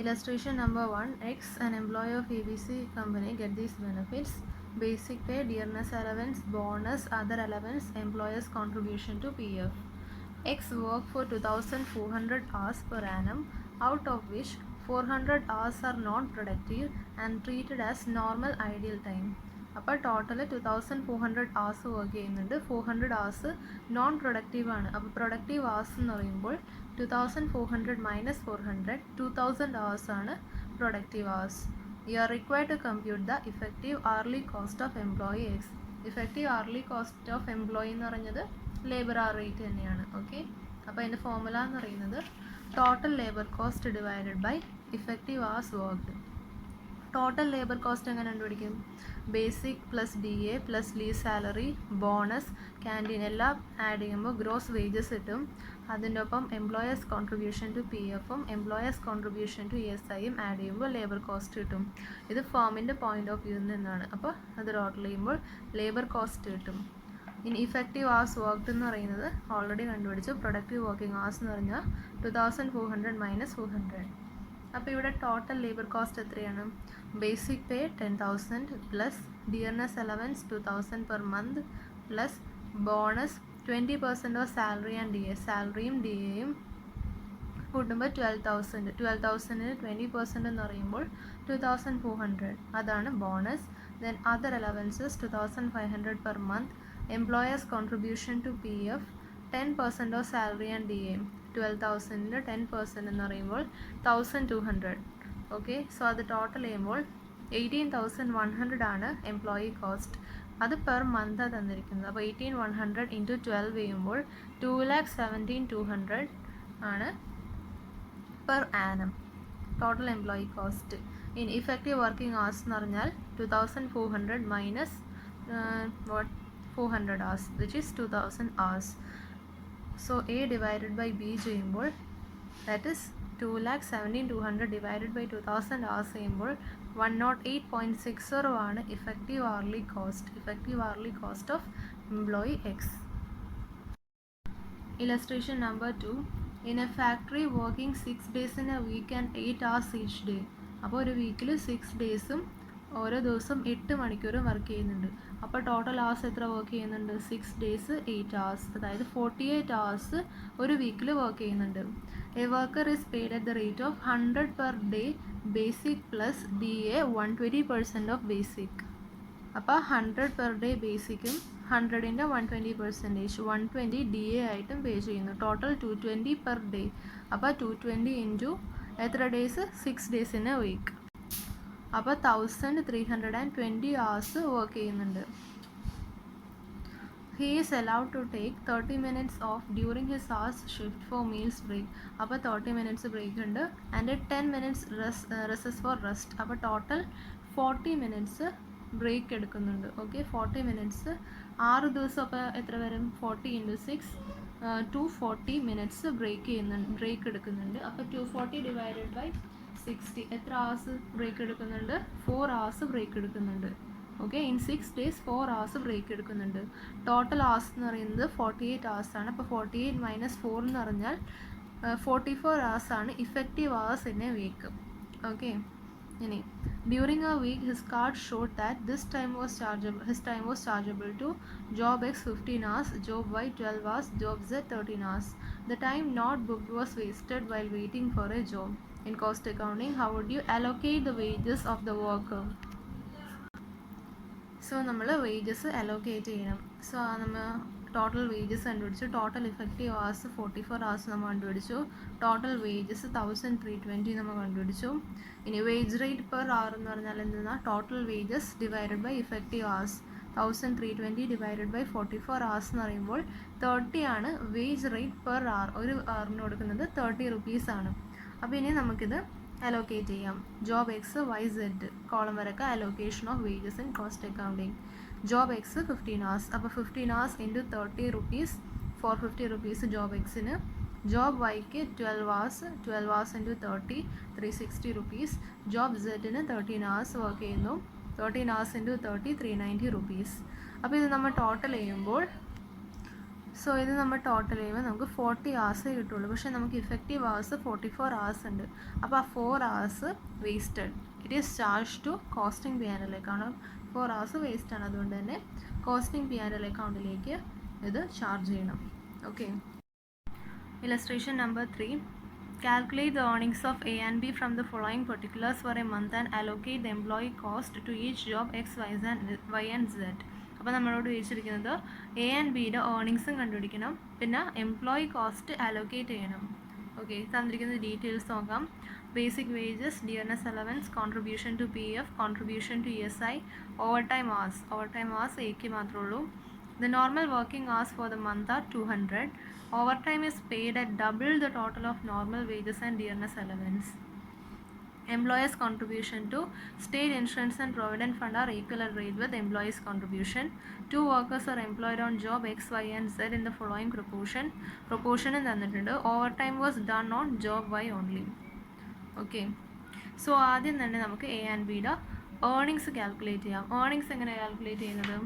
Illustration number 1. X, an employee of ABC company, get these benefits: basic pay, dearness allowance, bonus, other allowance, employer's contribution to PF. X work for 2400 hours per annum, out of which 400 hours are non-productive and treated as normal ideal time. അപ്പോൾ total 2400 hours work ചെയ്യുന്നുണ്ട്. 400 hours non productive ആണ്. അപ്പോൾ productive hours എന്ന് പറയുമ്പോൾ 2400 minus 400, 2000 hours ആണ് productive hours. You are required to compute the effective hourly cost of employee X. Effective hourly cost of employee എന്ന് പറയുന്നത് labour hour rate തന്നെയാണ്. Okay, അപ്പോൾ അതിൻ്റെ ഫോർമുല എന്ന് പറയുന്നത് total labour cost divided by effective hours worked. Total labour cost എങ്ങനെ കണ്ടുപിടിക്കും? Basic plus D A plus leave salary, bonus, canteen എല്ലാം ആഡ് ചെയ്യുമ്പോൾ ഗ്രോസ് വേജസ് കിട്ടും. അതിൻ്റെ ഒപ്പം എംപ്ലോയേഴ്സ് കോൺട്രിബ്യൂഷൻ ടു പി എഫും എംപ്ലോയേഴ്സ് കോൺട്രിബ്യൂഷൻ ടു എസ് ഐയും add ചെയ്യുമ്പോൾ ലേബർ കോസ്റ്റ് കിട്ടും. ഇത് ഫേമിൻ്റെ പോയിൻ്റ് ഓഫ് വ്യൂവിൽ നിന്നാണ്. അപ്പോൾ അത് ടോട്ടൽ ചെയ്യുമ്പോൾ ലേബർ കോസ്റ്റ് കിട്ടും. ഇനി ഇഫക്റ്റീവ് hours വർക്ക്ഡ് എന്ന് പറയുന്നത് ഓൾറെഡി കണ്ടുപിടിച്ചു. പ്രൊഡക്റ്റീവ് വർക്കിംഗ് hours എന്ന് പറഞ്ഞാൽ 2400 minus 400. അപ്പോൾ ഇവിടെ ടോട്ടൽ ലേബർ കോസ്റ്റ് എത്രയാണ്? Basic pay 10,000 plus dearness allowance 2000 per month plus bonus 20% of salary and D A, സാലറിയും ഡി എയും കൂട്ടുമ്പോൾ 12,000. 12,000-ന് 20% എന്ന് പറയുമ്പോൾ 2400, അതാണ് bonus. Then other allowances 2500 per month, employers contribution to P F 10% of salary and D A, 12,000-ൻ്റെ 10% എന്ന് പറയുമ്പോൾ 1200. ഓക്കെ, സോ അത് ടോട്ടൽ ചെയ്യുമ്പോൾ 18,100 ആണ് എംപ്ലോയി കോസ്റ്റ്. അത് പെർ മന്താണ് തന്നിരിക്കുന്നത്. അപ്പോൾ 18,100 ഇൻറ്റു 12 ചെയ്യുമ്പോൾ 2,17,200 ആണ് per annum total employee cost. In effective working hours എന്ന് പറഞ്ഞാൽ 2400 minus 400 hours, which is 2000 hours. So A divided by B ചെയ്യുമ്പോൾ that is 2,17,200 divided by 2000 hours ചെയ്യുമ്പോൾ 108.60 ആണ് effective hourly cost of employee X. Illustration number 2. In a factory working 6 days in a week and 8 hours each day. അപ്പോൾ ഒരു വീക്കിൽ 6 ഡേയ്സും ഓരോ ദിവസം 8 മണിക്കൂറും work ചെയ്യുന്നുണ്ട്. അപ്പോൾ ടോട്ടൽ hours എത്ര വർക്ക് ചെയ്യുന്നുണ്ട്? 6 days 8 hours, അതായത് 48 hours ഒരു വീക്കിൽ വർക്ക് ചെയ്യുന്നുണ്ട്. A worker is paid at the rate of 100 per day basic plus D A 120% of basic. അപ്പോൾ 100 പെർ ഡേ ബേസിക്കും 100-ൻ്റെ 120%, 120 ഡി എ ആയിട്ടും പേ ചെയ്യുന്നു. Total 220 per day. അപ്പോൾ 220 ഇൻറ്റു എത്ര days? 6 days in a week. അപ്പോൾ 1,320 hours work ചെയ്യുന്നുണ്ട്. He is allowed to take 30 minutes off during his hours shift for meals break. അപ്പോൾ 30 minutes break ഉണ്ട് and 10 minutes rest for rest. അപ്പോൾ total 40 minutes break എടുക്കുന്നുണ്ട്. Okay, 40 minutes 6 ദിവസം. അപ്പോൾ എത്ര വരും? 40 × 6 240 minutes ബ്രേക്ക് എടുക്കുന്നുണ്ട്. അപ്പോൾ 240 divided by 60 എത്ര hours ബ്രേക്ക് എടുക്കുന്നുണ്ട്? 4 hours ബ്രേക്ക് എടുക്കുന്നുണ്ട്. Okay, in 6 days 4 hours break എടുക്കുന്നുണ്ട്. ടോട്ടൽ hours എന്ന് പറയുന്നത് 48 hours ആണ്. അപ്പോൾ 48 minus 4 എന്ന് പറഞ്ഞാൽ 44 hours ആണ് effective hours in a week. Okay, ഇനി during a week his card showed that his time was chargeable to job X 15 hours, job Y 12 hours, job Z 13 hours. The time not booked was wasted while waiting for a job. In cost accounting, how would you allocate the wages of the worker? So നമ്മൾ wages allocate ചെയ്യണം. So നമ്മൾ total wages കണ്ടുപിടിച്ചു. Total effective hours 44 hours നമ്മൾ കണ്ടുപിടിച്ചു. Total wages 1,320 നമ്മൾ കണ്ടുപിടിച്ചു. ഇനി wage rate per hour എന്ന് പറഞ്ഞാൽ എന്തെന്നാ? Total wages divided by effective hours. 1,320 divided by 44 hours എന്ന് പറയുമ്പോൾ 30 ആണ് വേജ് റേറ്റ് പെർ hour. ഒരു hourന് കൊടുക്കുന്നത് 30 rupees ആണ്. അപ്പോൾ ഇനി നമുക്കിത് അലോക്കേറ്റ് ചെയ്യാം. Job X Y Z column വരക്ക allocation of wages in cost accounting. Job X 15 hours. അപ്പോൾ 15 hours into 30 rupees, 450 rupees job എക്സിന്. ജോബ് വൈക്ക് 12 hours, 12 hours into 30, 360 rupees. Job സെഡിന് 13 hours വർക്ക് ചെയ്യുന്നു. 13 hours ഇൻറ്റു 30, 390 rupees. അപ്പോൾ ഇത് നമ്മൾ ടോട്ടൽ ചെയ്യുമ്പോൾ സോ ഇത് നമ്മൾ ടോട്ടൽ ചെയ്യുമ്പോൾ നമുക്ക് 40 hours കിട്ടുള്ളൂ. പക്ഷേ നമുക്ക് ഇഫക്റ്റീവ് hours 44 hours ഉണ്ട്. അപ്പോൾ ആ 4 hours wasted. It is charge to costing P and L account. 4 hours waste ആണ്. അതുകൊണ്ട് തന്നെ കോസ്റ്റിംഗ് പി ആൻഡ് എൽ അക്കൗണ്ടിലേക്ക് ഇത് ചാർജ് ചെയ്യണം. Okay. Illustration number 3. Calculate the earnings of A and B from the following particulars for a month and allocate the employee cost to each job X, Y and Z. അപ്പോൾ നമ്മളോട് ചോദിച്ചിരിക്കുന്നത് A and ബിയുടെ ഏർണിങ്സും കണ്ടുപിടിക്കണം, പിന്നെ employee cost allocate ചെയ്യണം. Okay, തന്നിരിക്കുന്ന details നോക്കാം. Basic wages, dearness allowance, contribution to P F, contribution to ESI, overtime hours എക്ക് മാത്രമേ ഉള്ളൂ. The normal working hours for the month are 200. Overtime is paid at double the total of normal wages and dearness allowance. Employers' contribution to state insurance and provident fund are equal at rate with employees' contribution. 2 workers are employed on job X, Y and Z in the following proportion in തന്നിട്ടുണ്ട്. Overtime was done on job Y only. Okay. So ആദ്യം തന്നെ നമുക്ക് A and ബിയുടെ earnings calculate ചെയ്യാം. Earnings എങ്ങനെ calculate ചെയ്യുന്നത്?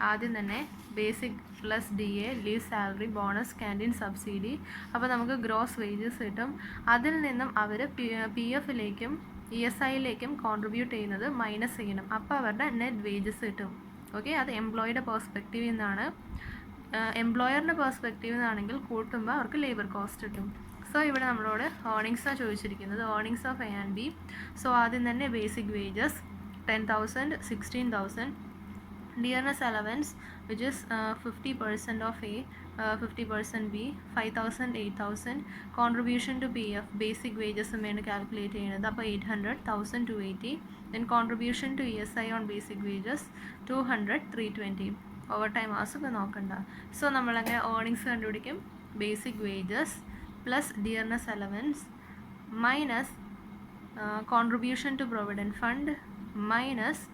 ആദ്യം തന്നെ basic plus DA, leave salary, bonus, canteen subsidy. അപ്പോൾ നമുക്ക് ഗ്രോസ് വേജസ് കിട്ടും. അതിൽ നിന്നും അവർ PF-ലേക്കും ESI-ലേക്കും കോൺട്രിബ്യൂട്ട് ചെയ്യുന്നത് മൈനസ് ചെയ്യണം. അപ്പോൾ അവരുടെ നെറ്റ് വേജസ് കിട്ടും. ഓക്കെ, അത് എംപ്ലോയിയുടെ പെർസ്പെക്റ്റീവിൽ നിന്നാണ്. എംപ്ലോയറിൻ്റെ പെർസ്പെക്റ്റീവിൽ നിന്നാണെങ്കിൽ കൂട്ടുമ്പോൾ അവർക്ക് ലേബർ കോസ്റ്റ് കിട്ടും. സോ ഇവിടെ നമ്മളോട് ഏർണിങ്സാണ് ചോദിച്ചിരിക്കുന്നത്, earnings of A and B. So ആദ്യം തന്നെ basic wages 10,000, 16,000. Dearness allowance, which is 50% of A, 50% B, 5,000, 8,000. Contribution to PF, basic wages വേണ്ടി കാൽക്കുലേറ്റ് ചെയ്യുന്നത്. അപ്പോൾ 800, 1,000, 280. Then contribution to ESI on basic wages 200, 320. Overtime hours ഒക്കെ നോക്കണ്ട. So നമ്മളങ്ങനെ earnings കണ്ടുപിടിക്കും. Basic wages plus dearness allowance minus contribution to provident fund minus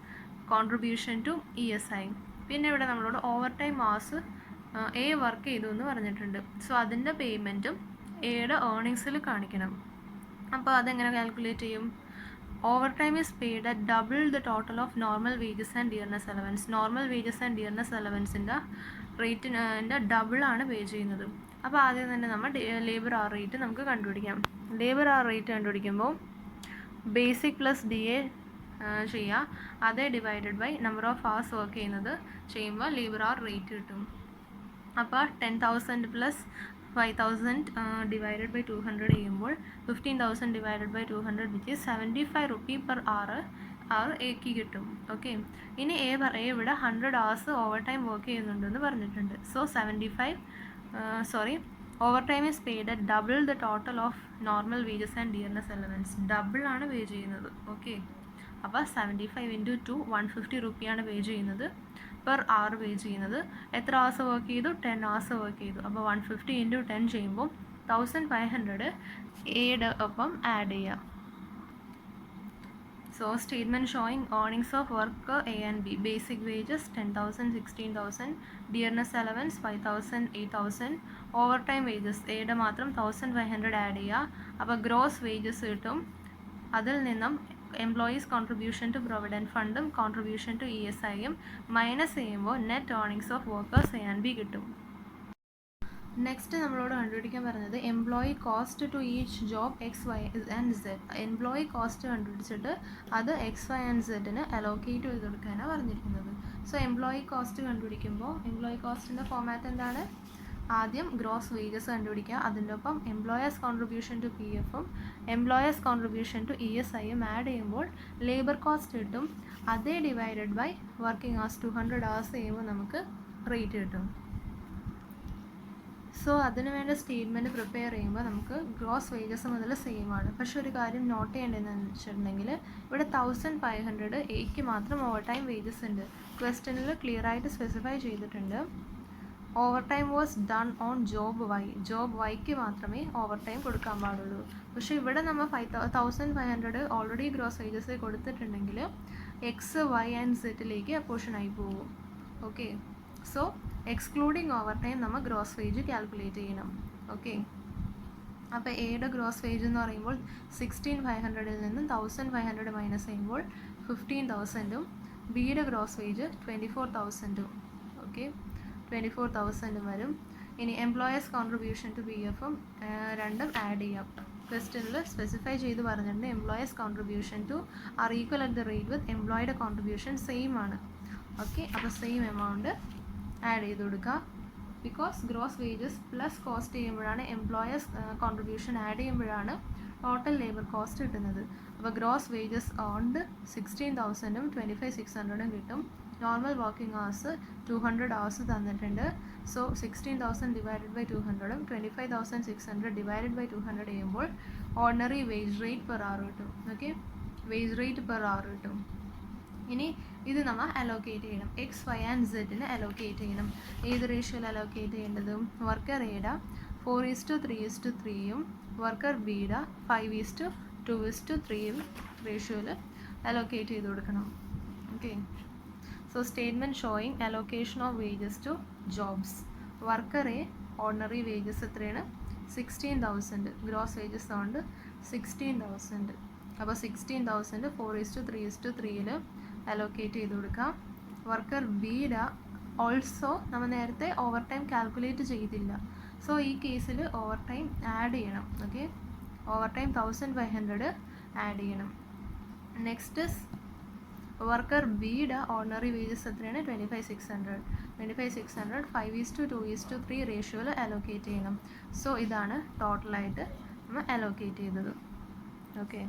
contribution to ESI. പിന്നെ ഇവിടെ നമ്മളോട് overtime hours A work ചെയ്തു എന്ന് പറഞ്ഞിട്ടുണ്ട്. സോ അതിൻ്റെ പേയ്മെൻറ്റും എയുടെ ഏർണിങ്സിൽ കാണിക്കണം. അപ്പോൾ അതെങ്ങനെ കാൽക്കുലേറ്റ് ചെയ്യും? Overtime is paid at double the total of normal wages and dearness allowance. Normal wages and dearness അലവൻസിൻ്റെ റേറ്റിൻ്റെ ഡബിളാണ് പേ ചെയ്യുന്നത്. അപ്പോൾ ആദ്യം തന്നെ നമ്മൾ ലേബർ അവർ റേറ്റ് നമുക്ക് കണ്ടുപിടിക്കാം. ലേബർ അവർ റേറ്റ് കണ്ടുപിടിക്കുമ്പോൾ ബേസിക് പ്ലസ് DA ചെയ്യുക, അതേ divided by number of hours work ചെയ്യുമ്പോൾ ലേബർ അവർ റേറ്റ് കിട്ടും. അപ്പോൾ 10,000 പ്ലസ് 5,000 ഡിവൈഡഡ് ബൈ 200 ചെയ്യുമ്പോൾ 15,000 divided by 200 which is 75 rupee per hour എക്ക് കിട്ടും. ഓക്കെ, ഇനി എ ഇവിടെ 100 hours ഓവർ ടൈം വർക്ക് ചെയ്യുന്നുണ്ടെന്ന് പറഞ്ഞിട്ടുണ്ട്. So 75 overtime is paid at double the total of normal wages and dearness allowance. ഡബിളാണ് pay ചെയ്യുന്നത്. Okay, അപ്പോൾ 75 × 2 150 റുപ്പിയാണ് പേ ചെയ്യുന്നത്. പെർ അവർ പേ ചെയ്യുന്നത്. എത്ര hours വർക്ക് ചെയ്തു? 10 hours വർക്ക് ചെയ്തു. അപ്പോൾ 150 × 10 ചെയ്യുമ്പോൾ 1500 എയുടെ ഒപ്പം ആഡ് ചെയ്യുക. So statement showing earnings of work A and B. Basic wages 10,000, 16,000. Dearness allowance 5,000, 8,000. Over time wages എയുടെ മാത്രം 1,500 ആഡ് ചെയ്യുക. അപ്പോൾ ഗ്രോസ് വേജസ് കിട്ടും. അതിൽ നിന്നും എംപ്ലോയീസ് കോൺട്രിബ്യൂഷൻ ടു പ്രൊവിഡൻറ്റ് ഫണ്ടും കോൺട്രിബ്യൂഷൻ ടു ESIയും മൈനസ് ചെയ്യുമ്പോൾ net earnings of workers A and B കിട്ടും. നെക്സ്റ്റ് നമ്മളോട് കണ്ടുപിടിക്കാൻ പറഞ്ഞത് employee cost to each job X, Y and Z. Employee cost കണ്ടുപിടിച്ചിട്ട് അത് X, Y ആൻഡ് Zന് അലോക്കേറ്റ് ചെയ്ത് കൊടുക്കാനാണ് പറഞ്ഞിരിക്കുന്നത്. സോ എംപ്ലോയി കോസ്റ്റ് കണ്ടുപിടിക്കുമ്പോൾ എംപ്ലോയി കോസ്റ്റിൻ്റെ ഫോമാറ്റ് എന്താണ്? ആദ്യം ഗ്രോസ് വേജസ് കണ്ടുപിടിക്കുക, അതിൻ്റെ ഒപ്പം എംപ്ലോയേഴ്സ് കോൺട്രിബ്യൂഷൻ ടു PFും എംപ്ലോയേഴ്സ് കോൺട്രിബ്യൂഷൻ ടു ESIയും ആഡ് ചെയ്യുമ്പോൾ ലേബർ കോസ്റ്റ് കിട്ടും. അതേ divided by working hours 200 hours ചെയ്യുമ്പോൾ നമുക്ക് റേറ്റ് കിട്ടും. സോ അതിന് വേണ്ട സ്റ്റേറ്റ്മെൻറ്റ് പ്രിപ്പയർ ചെയ്യുമ്പോൾ നമുക്ക് ഗ്രോസ് വേജസ് മുതൽ സെയിം ആണ്. പക്ഷെ ഒരു കാര്യം നോട്ട് ചെയ്യേണ്ടതെന്ന് വെച്ചിട്ടുണ്ടെങ്കിൽ ഇവിടെ 1,500 എക്ക് മാത്രം ഓവർ ടൈം വേജസ് ഉണ്ട്. ക്വസ്റ്റ്യനിൽ ക്ലിയർ ആയിട്ട് സ്പെസിഫൈ ചെയ്തിട്ടുണ്ട്. Overtime was done on job Y. Job വൈക്ക് മാത്രമേ ഓവർ ടൈം കൊടുക്കാൻ പാടുള്ളൂ. പക്ഷേ ഇവിടെ നമ്മൾ 1,500 ഓൾറെഡി ഗ്രോസ് വേജസ് കൊടുത്തിട്ടുണ്ടെങ്കിൽ X, Y ആൻഡ് Zലേക്ക് പോർഷനായി പോകും. Okay, so excluding over time നമ്മൾ ഗ്രോസ് വേജ് കാൽക്കുലേറ്റ് ചെയ്യണം. ഓക്കെ, അപ്പോൾ എയുടെ ഗ്രോസ് വേജ് എന്ന് പറയുമ്പോൾ 16,500 നിന്നും 1,500 മൈനസ് ചെയ്യുമ്പോൾ 15,000ഉം ബിയുടെ ഗ്രോസ് വേജ് 24,000ഉം. ഓക്കെ, 24,000 വരും. ഇനി എംപ്ലോയേഴ്സ് കോൺട്രിബ്യൂഷൻ ടു പി എഫും രണ്ടും ആഡ് ചെയ്യാം. ക്വസ്റ്റ്യനിൽ സ്പെസിഫൈ ചെയ്ത് പറഞ്ഞിട്ടുണ്ട് employers contribution to are equal at the rate with എംപ്ലോയിയുടെ കോൺട്രിബ്യൂഷൻ സെയിം ആണ്. ഓക്കെ, അപ്പോൾ സെയിം എമൗണ്ട് ആഡ് ചെയ്ത് കൊടുക്കുക. Because gross wages plus cost ചെയ്യുമ്പോഴാണ് എംപ്ലോയേഴ്സ് കോൺട്രിബ്യൂഷൻ ആഡ് ചെയ്യുമ്പോഴാണ് ടോട്ടൽ ലേബർ കോസ്റ്റ് കിട്ടുന്നത്. അപ്പോൾ ഗ്രോസ് വേജസ് ഓൺഡ് 16,000ഉം 25,600ഉം കിട്ടും. നോർമൽ വർക്കിംഗ് അവേഴ്സ് 200 അവേഴ്സ് തന്നിട്ടുണ്ട്. സോ 16,000 ഡിവൈഡഡ് ബൈ 200ഉം 25,600 ഡിവൈഡഡ് ബൈ 200 ചെയ്യുമ്പോൾ ordinary wage rate per hour കിട്ടും. Okay, wage rate per hour കിട്ടും. ഇനി ഇത് നമ്മൾ അലോക്കേറ്റ് ചെയ്യണം. എക്സ്, വൈ ആൻഡ് സെഡിന് അലോക്കേറ്റ് ചെയ്യണം. ഏത് റേഷ്യോയിൽ അലോക്കേറ്റ് ചെയ്യേണ്ടതും വർക്കർ എയുടെ 4:3:3യും വർക്കർ ബിയുടെ 5:2:3 റേഷ്യോയിൽ അലോക്കേറ്റ് ചെയ്ത് കൊടുക്കണം. Okay, so statement showing allocation of wages to jobs. Worker A ordinary wages എത്രയാണ്? 16,000. ഗ്രോസ് വേജസ് കൊണ്ട് 16,000. അപ്പോൾ 16,000 4:3:3 അലോക്കേറ്റ് ചെയ്ത് കൊടുക്കാം. വർക്കർ ബിയുടെ ഓൾസോ നമ്മൾ നേരത്തെ ഓവർ ടൈം കാൽക്കുലേറ്റ് ചെയ്തില്ല. സോ ഈ കേസിൽ ഓവർ ടൈം ആഡ് ചെയ്യണം. ഓക്കെ, ഓവർ ടൈം 1,500 ആഡ് ചെയ്യണം. നെക്സ്റ്റ് വർക്കർ ബിയുടെ ഓർഡിനറി വേജസ് എത്രയാണ്? 25,600. 25,600 5:2:3 റേഷ്യോയിൽ അലോക്കേറ്റ് ചെയ്യണം. സോ ഇതാണ് ടോട്ടലായിട്ട് നമ്മൾ അലോക്കേറ്റ് ചെയ്തത്. ഓക്കെ.